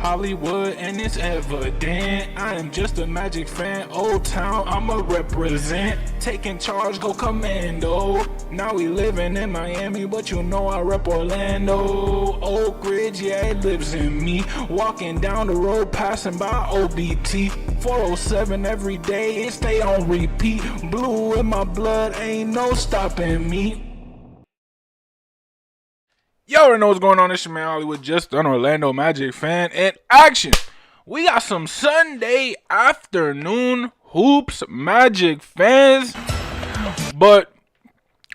Hollywood and it's evident. I am just a Magic fan, Old Town, I'ma represent. Taking charge, go commando. Now we living in Miami, but you know I rep Orlando. Oak Ridge, yeah, it lives in me. Walking down the road, passing by OBT. 407 every day, it stay on repeat. Blue in my blood, ain't no stopping me. Y'all already know what's going on. It's your man Hollywood, just an Orlando Magic fan in action. We got some Sunday afternoon hoops, Magic fans. But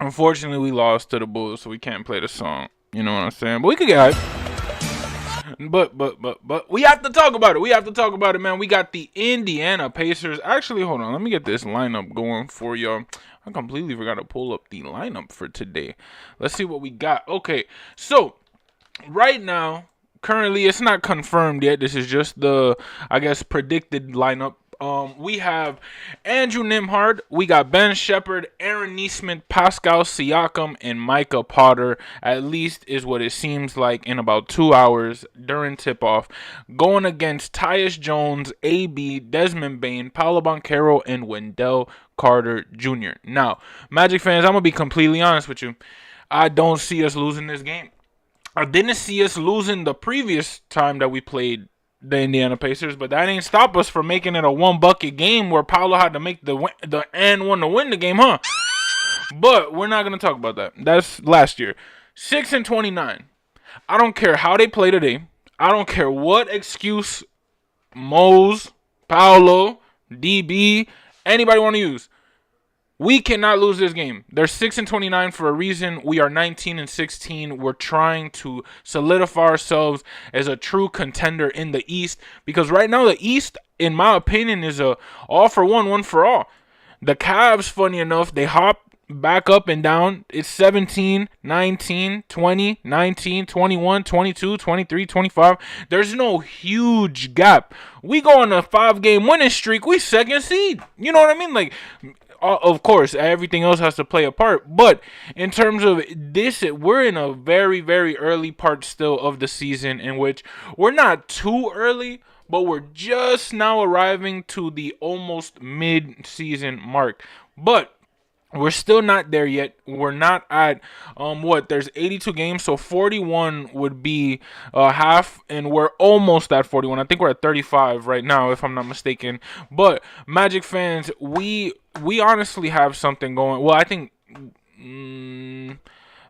unfortunately, we lost to the Bulls, so we can't play the song. You know what I'm saying? But we could get hype. But we have to talk about it. We have to talk about it, man. We got the Indiana Pacers. Actually, hold on. Let me get this lineup going for y'all. I completely forgot to pull up the lineup for today. Let's see what we got. Okay, so right now, currently, it's not confirmed yet. This is just the, I guess, predicted lineup. We have Andrew Nembhard, we got Ben Shepherd, Aaron Nesmith, Pascal Siakam, and Micah Potter, at least is what it seems like in about 2 hours during tip-off, going against Tyus Jones, AB, Desmond Bane, Paolo Banchero, and Wendell Carter Jr. Now, Magic fans, I'm going to be completely honest with you. I don't see us losing this game. I didn't see us losing the previous time that we played the Indiana Pacers, but that ain't stop us from making it a one-bucket game where Paolo had to make the and one to win the game, huh? But we're not going to talk about that. That's last year. 6-29. I don't care how they play today. I don't care what excuse Mose, Paolo, DB, anybody want to use. We cannot lose this game. They're 6-29 for a reason. We are 19-16. We're trying to solidify ourselves as a true contender in the East. Because right now the East, in my opinion, is a all for one for all. The Cavs, funny enough, they hop back up and down. It's 17, 19, 20, 19, 21, 22, 23, 25. There's no huge gap. We go on a 5-game winning streak. We second seed. You know what I mean? Like, of course, everything else has to play a part. But in terms of this, we're in a very, very early part still of the season in which we're not too early, but we're just now arriving to the almost mid-season mark. But we're still not there yet. We're not at, there's 82 games, so 41 would be half, and we're almost at 41. I think we're at 35 right now, if I'm not mistaken. But, Magic fans, we honestly have something going. Well, I think,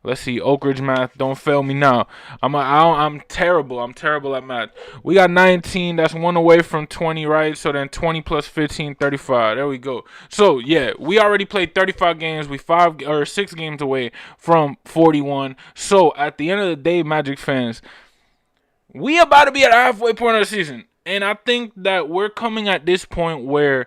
let's see, Oak Ridge math, don't fail me now. I'm terrible. I'm terrible at math. We got 19. That's one away from 20, right? So then 20 plus 15, 35. There we go. So, yeah, we already played 35 games. We 6 games away from 41. So, at the end of the day, Magic fans, we about to be at a halfway point of the season. And I think that we're coming at this point where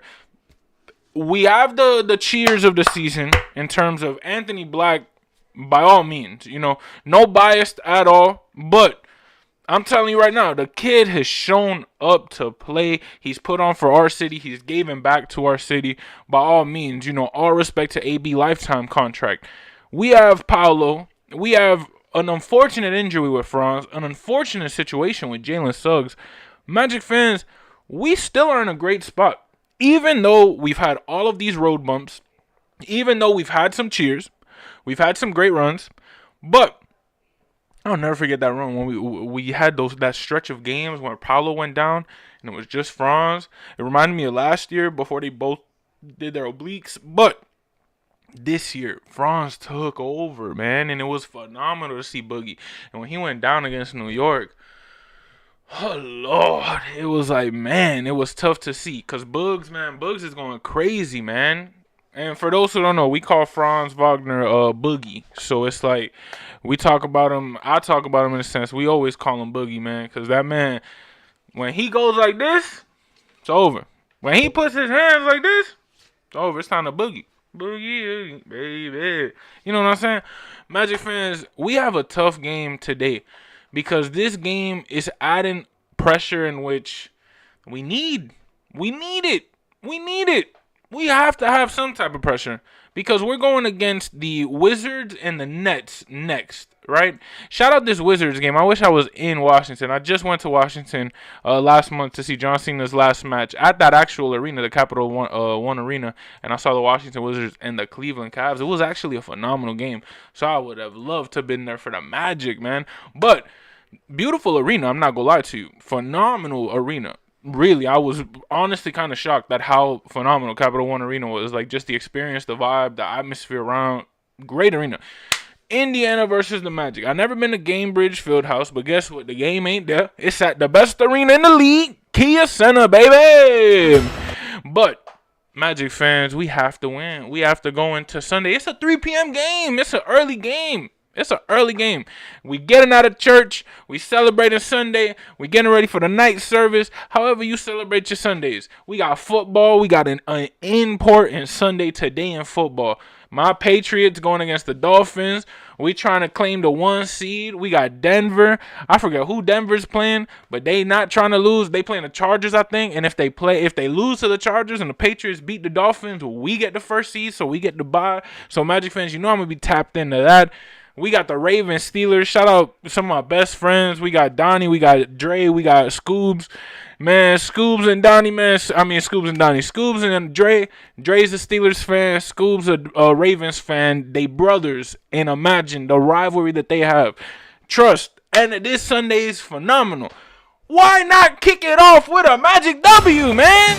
we have the cheers of the season in terms of Anthony Black. By all means, no bias at all. But I'm telling you right now, the kid has shown up to play. He's put on for our city. He's given back to our city. By all means, all respect to AB lifetime contract. We have Paolo. We have an unfortunate injury with Franz. An unfortunate situation with Jalen Suggs. Magic fans, we still are in a great spot. Even though we've had all of these road bumps, even though we've had some cheers, we've had some great runs, but I'll never forget that run when we had that stretch of games when Paolo went down and it was just Franz. It reminded me of last year before they both did their obliques, but this year Franz took over, man, and it was phenomenal to see Boogie. And when he went down against New York, oh Lord, it was like, man, it was tough to see because Bugs is going crazy, man. And for those who don't know, we call Franz Wagner Boogie. So it's like we talk about him. I talk about him in a sense. We always call him Boogie, man, because that man, when he goes like this, it's over. When he puts his hands like this, it's over. It's time to boogie. Boogie, baby. You know what I'm saying? Magic fans, we have a tough game today because this game is adding pressure in which we need it. We need it. We have to have some type of pressure because we're going against the Wizards and the Nets next, right? Shout out this Wizards game. I wish I was in Washington. I just went to Washington last month to see John Cena's last match at that actual arena, the Capital One Arena, and I saw the Washington Wizards and the Cleveland Cavs. It was actually a phenomenal game, so I would have loved to have been there for the Magic, man. But beautiful arena, I'm not gonna lie to you. Phenomenal arena. Really, I was honestly kind of shocked at how phenomenal Capital One Arena was. Like, just the experience, the vibe, the atmosphere around. Great arena. Indiana versus the Magic. I've never been to Gamebridge Fieldhouse, but guess what? The game ain't there. It's at the best arena in the league, Kia Center, baby. But Magic fans, we have to win. We have to go into Sunday. It's a 3 p.m. game. It's an early game. It's an early game. We getting out of church. We celebrating Sunday. We getting ready for the night service. However you celebrate your Sundays. We got football. We got an important Sunday today in football. My Patriots going against the Dolphins. We trying to claim the 1 seed. We got Denver. I forget who Denver's playing, but they not trying to lose. They playing the Chargers, I think. And if they lose to the Chargers and the Patriots beat the Dolphins, we get the 1st seed, so we get the bye. So Magic fans, you know I'm gonna be tapped into that. We got the Ravens, Steelers. Shout out some of my best friends. We got Donnie, we got Dre, we got Scoobs. Man, Scoobs and Donnie, man. Scoobs and Donnie. Scoobs and Dre. Dre's a Steelers fan. Scoobs a Ravens fan. They brothers. And imagine the rivalry that they have. Trust. And this Sunday is phenomenal. Why not kick it off with a Magic W, man?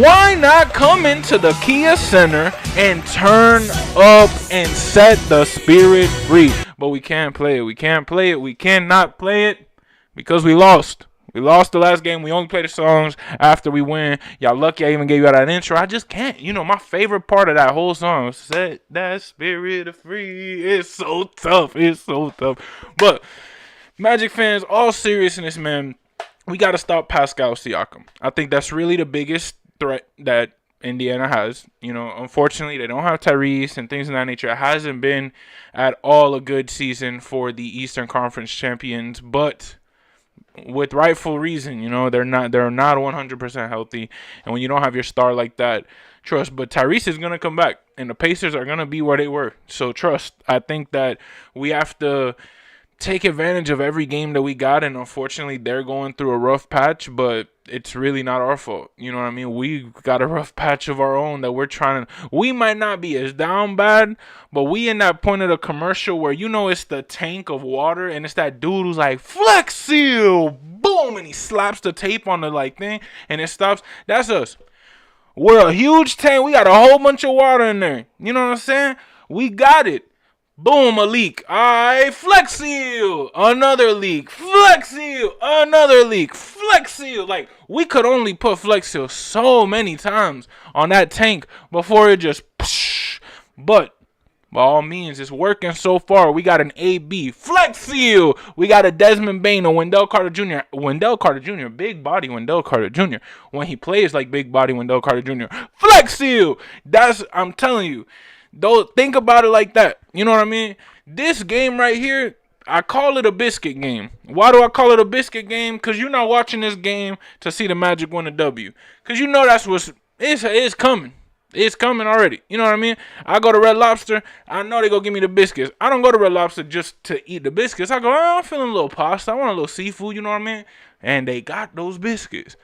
Why not come into the Kia Center and turn up and set the spirit free? But we can't play it. We can't play it. We cannot play it because we lost. We lost the last game. We only play the songs after we win. Y'all lucky I even gave you that intro. I just can't. You know, my favorite part of that whole song, set that spirit free. It's so tough. It's so tough. But Magic fans, all seriousness, man, we got to stop Pascal Siakam. I think that's really the biggest threat that Indiana has. You know, unfortunately, they don't have Tyrese and things of that nature. It hasn't been at all a good season for the Eastern Conference champions, but with rightful reason. You know, they're not 100% healthy, and when you don't have your star like that, trust. But Tyrese is gonna come back, and the Pacers are gonna be where they were. So trust. I think that we have to take advantage of every game that we got, and unfortunately they're going through a rough patch, but it's really not our fault. You know what I mean? We got a rough patch of our own that we're trying to. We might not be as down bad, but we in that point of the commercial where, you know, it's the tank of water and it's that dude who's like, Flex Seal, boom, and he slaps the tape on the like thing and it stops. That's us. We're a huge tank. We got a whole bunch of water in there. You know what I'm saying? We got it. Boom, a leak. Alright, Flex Seal. Another leak. Flex Seal. Another leak. Flex Seal. Like, we could only put Flex Seal so many times on that tank before it just psh. But by all means, it's working so far. We got an AB. Flex Seal. We got a Desmond Bain, a Wendell Carter Jr. Wendell Carter Jr. Big body Wendell Carter Jr. When he plays like big body Wendell Carter Jr. Flex Seal. I'm telling you. Don't think about it like that. You know what I mean? This game right here, I call it a biscuit game. Why do I call it a biscuit game? Because you're not watching this game to see the Magic win a W. Because you know that's it's coming. It's coming already. You know what I mean? I go to Red Lobster. I know they go give me the biscuits. I don't go to Red Lobster just to eat the biscuits. I go, I'm feeling a little pasta. I want a little seafood. You know what I mean? And they got those biscuits.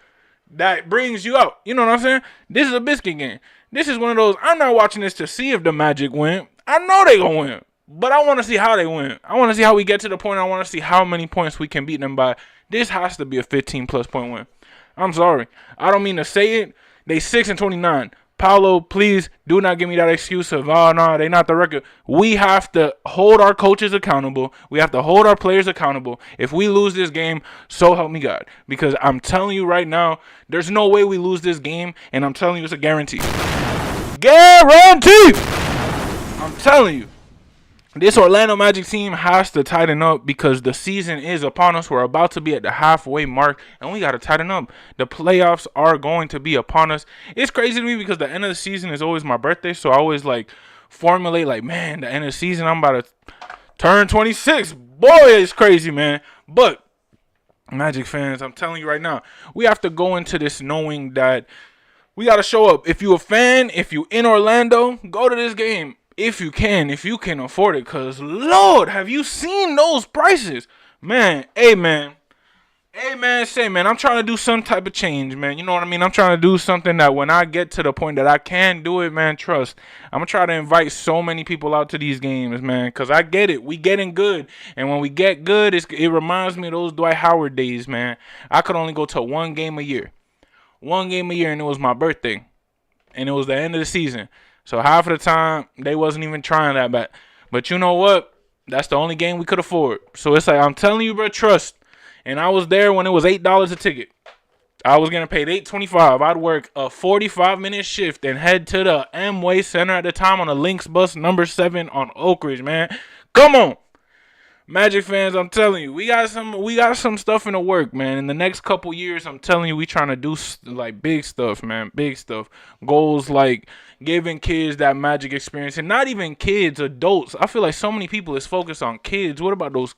That brings you out. You know what I'm saying? This is a biscuit game. This is one of those, I'm not watching this to see if the Magic win. I know they going to win. But I want to see how they win. I want to see how we get to the point. I want to see how many points we can beat them by. This has to be a 15-plus point win. I'm sorry. I don't mean to say it. They 6-29. Paolo, please do not give me that excuse of, oh, no, they not the record. We have to hold our coaches accountable. We have to hold our players accountable. If we lose this game, so help me God. Because I'm telling you right now, there's no way we lose this game, and I'm telling you it's a guarantee. Guarantee! I'm telling you. This Orlando Magic team has to tighten up because the season is upon us. We're about to be at the halfway mark, and we got to tighten up. The playoffs are going to be upon us. It's crazy to me because the end of the season is always my birthday, so I always formulate man, the end of the season, I'm about to turn 26. Boy, it's crazy, man. But Magic fans, I'm telling you right now, we have to go into this knowing that We got to show up. If you a fan, if you in Orlando, go to this game. If you can afford it. Because, Lord, have you seen those prices? Man, hey, man, I'm trying to do some type of change, man. You know what I mean? I'm trying to do something that when I get to the point that I can do it, man, trust. I'm going to try to invite so many people out to these games, man, because I get it. We getting good. And when we get good, it reminds me of those Dwight Howard days, man. I could only go to one game a year. And it was my birthday. And it was the end of the season. So half of the time, they wasn't even trying that bad. But you know what? That's the only game we could afford. So it's like, I'm telling you, bro, trust. And I was there when it was $8 a ticket. I was getting paid $8.25. I'd work a 45-minute shift and head to the Amway Center at the time on the Lynx bus number 7 on Oak Ridge, man. Come on. Magic fans, I'm telling you, we got some stuff in the work, man. In the next couple years, I'm telling you, we trying to do like big stuff, man. Big stuff. Goals like giving kids that Magic experience, and not even kids, adults. I feel like so many people is focused on kids. What about those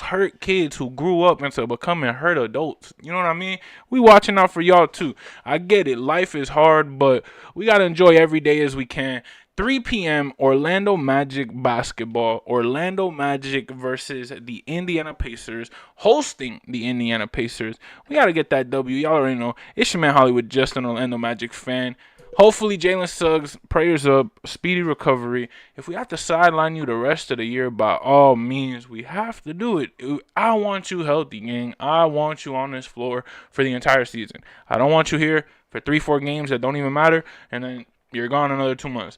hurt kids who grew up into becoming hurt adults? You know what I mean? We watching out for y'all too. I get it. Life is hard, but we gotta enjoy every day as we can. 3 p.m. Orlando Magic basketball. Orlando Magic versus the Indiana Pacers, hosting the Indiana Pacers. We got to get that W. Y'all already know. It's your man Hollywood, just an Orlando Magic fan. Hopefully, Jalen Suggs, prayers up, speedy recovery. If we have to sideline you the rest of the year, by all means, we have to do it. I want you healthy, gang. I want you on this floor for the entire season. I don't want you here for 3-4 games that don't even matter, and then you're gone another 2 months.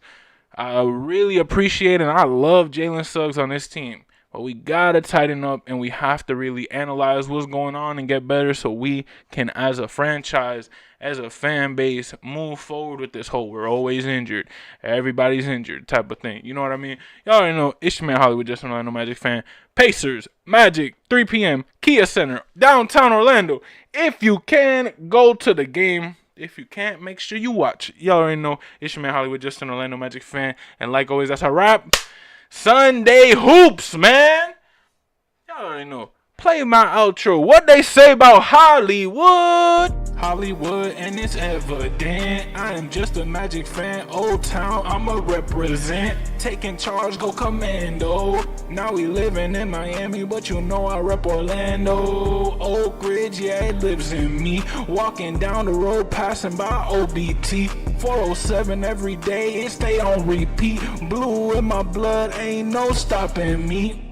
I really appreciate and I love Jalen Suggs on this team. But we got to tighten up and we have to really analyze what's going on and get better so we can, as a franchise, as a fan base, move forward with this whole we're always injured, everybody's injured type of thing. You know what I mean? Y'all already know it's your man Hollywood, just an Orlando Magic fan. Pacers, Magic, 3 p.m., Kia Center, downtown Orlando. If you can, go to the game. If you can't, make sure you watch. Y'all already know it's your man Hollywood, just an Orlando Magic fan. And like always, that's a wrap. Sunday hoops, man. Y'all already know. Play my outro. What they say about Hollywood? Hollywood, and it's evident. I am just a Magic fan. Old Town, I'ma represent. Taking charge, go commando. Now we living in Miami, but you know I rep Orlando. Oak Ridge, yeah, it lives in me. Walking down the road, passing by OBT. 407 every day, it stay on repeat. Blue in my blood, ain't no stopping me.